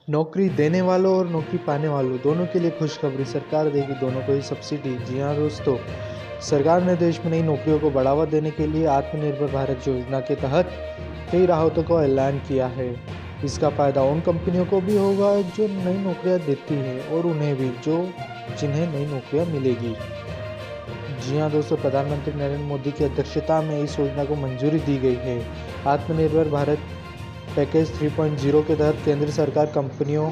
नौकरी देने वालों और नौकरी पाने वालों दोनों के लिए खुशखबरी, सरकार देगी दोनों को ही सब्सिडी। जी हाँ दोस्तों, सरकार ने देश में नई नौकरियों को बढ़ावा देने के लिए आत्मनिर्भर भारत योजना के तहत कई राहतों का ऐलान किया है। इसका फ़ायदा उन कंपनियों को भी होगा जो नई नौकरियां देती हैं और उन्हें भी जिन्हें नई नौकरियां मिलेगी। जी हाँ दोस्तों, प्रधानमंत्री नरेंद्र मोदी की अध्यक्षता में इस योजना को मंजूरी दी गई है। आत्मनिर्भर भारत पैकेज 3.0 के तहत केंद्र सरकार कंपनियों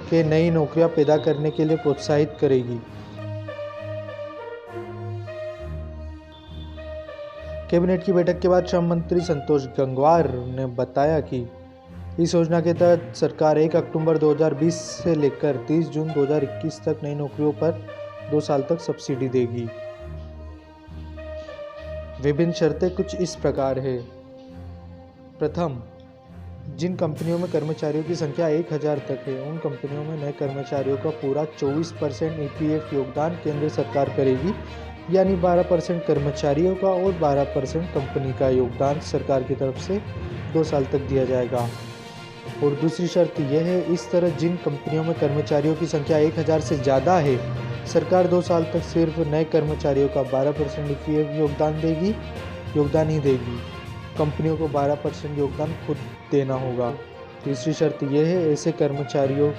के नई नौकरियां पैदा करने के लिए प्रोत्साहित करेगी। कैबिनेट की बैठक के बाद श्रम मंत्री संतोष गंगवार ने बताया कि इस योजना के तहत सरकार 1 अक्टूबर 2020 से लेकर 30 जून 2021 तक नई नौकरियों पर 2 साल तक सब्सिडी देगी। विभिन्न शर्तें कुछ इस प्रकार है। प्रथम, जिन कंपनियों में कर्मचारियों की संख्या 1000 तक है उन कंपनियों में नए कर्मचारियों का पूरा 24% ईपीएफ योगदान केंद्र सरकार करेगी, यानी 12% कर्मचारियों का और 12% कंपनी का योगदान सरकार की तरफ से 2 साल तक दिया जाएगा। और दूसरी शर्त यह है, इस तरह जिन कंपनियों में कर्मचारियों की संख्या 1000 से ज़्यादा है सरकार 2 साल तक सिर्फ नए कर्मचारियों का 12% ईपीएफ योगदान ही देगी। कंपनियों को 12% योगदान खुद देना होगा। तीसरी शर्त यह है, ऐसे कर्मचारियों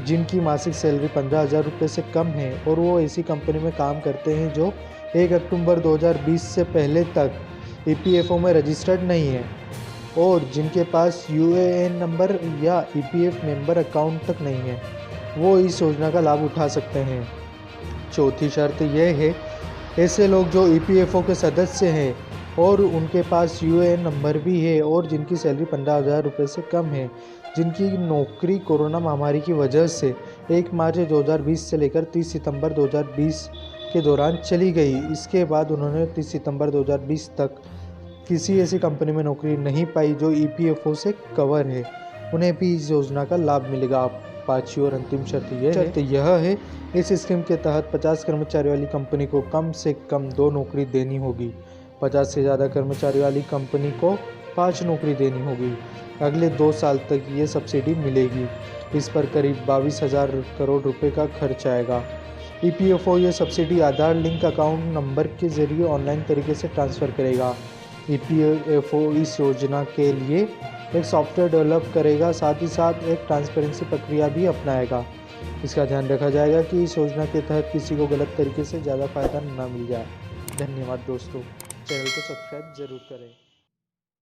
जिनकी मासिक सैलरी 15,000 रुपये से कम है और वो ऐसी कंपनी में काम करते हैं जो 1 अक्टूबर 2020 से पहले तक ईपीएफओ में रजिस्टर्ड नहीं है और जिनके पास यूएएन नंबर या ईपीएफ मेंबर अकाउंट तक नहीं है, वो इस योजना का लाभ उठा सकते हैं। चौथी शर्त यह है, ऐसे लोग जो ईपीएफओ के सदस्य हैं और उनके पास यूएएन नंबर भी है और जिनकी सैलरी 15,000 रुपये से कम है, जिनकी नौकरी कोरोना महामारी की वजह से 1 मार्च 2020 से लेकर 30 सितंबर 2020 के दौरान चली गई। इसके बाद उन्होंने 30 सितंबर 2020 तक किसी ऐसी कंपनी में नौकरी नहीं पाई जो ईपीएफओ से कवर है, उन्हें भी इस योजना का लाभ मिलेगा। पांचवी और अंतिम शर्त यह है, इस स्कीम के तहत 50 कर्मचारी वाली कंपनी को कम से कम 2 नौकरी देनी होगी। 50 से ज़्यादा कर्मचारी वाली कंपनी को 5 नौकरी देनी होगी। अगले 2 साल तक ये सब्सिडी मिलेगी। इस पर करीब 22,000 करोड़ रुपए का खर्च आएगा। ईपीएफओ ये सब्सिडी आधार लिंक अकाउंट नंबर के जरिए ऑनलाइन तरीके से ट्रांसफ़र करेगा। ईपीएफओ इस योजना के लिए एक सॉफ्टवेयर डेवलप करेगा, साथ ही साथ एक ट्रांसपेरेंसी प्रक्रिया भी अपनाएगा। इसका ध्यान रखा जाएगा कि इस योजना के तहत किसी को गलत तरीके से ज़्यादा फायदा न मिल जाए। धन्यवाद दोस्तों, चैनल को सब्सक्राइब जरूर करें।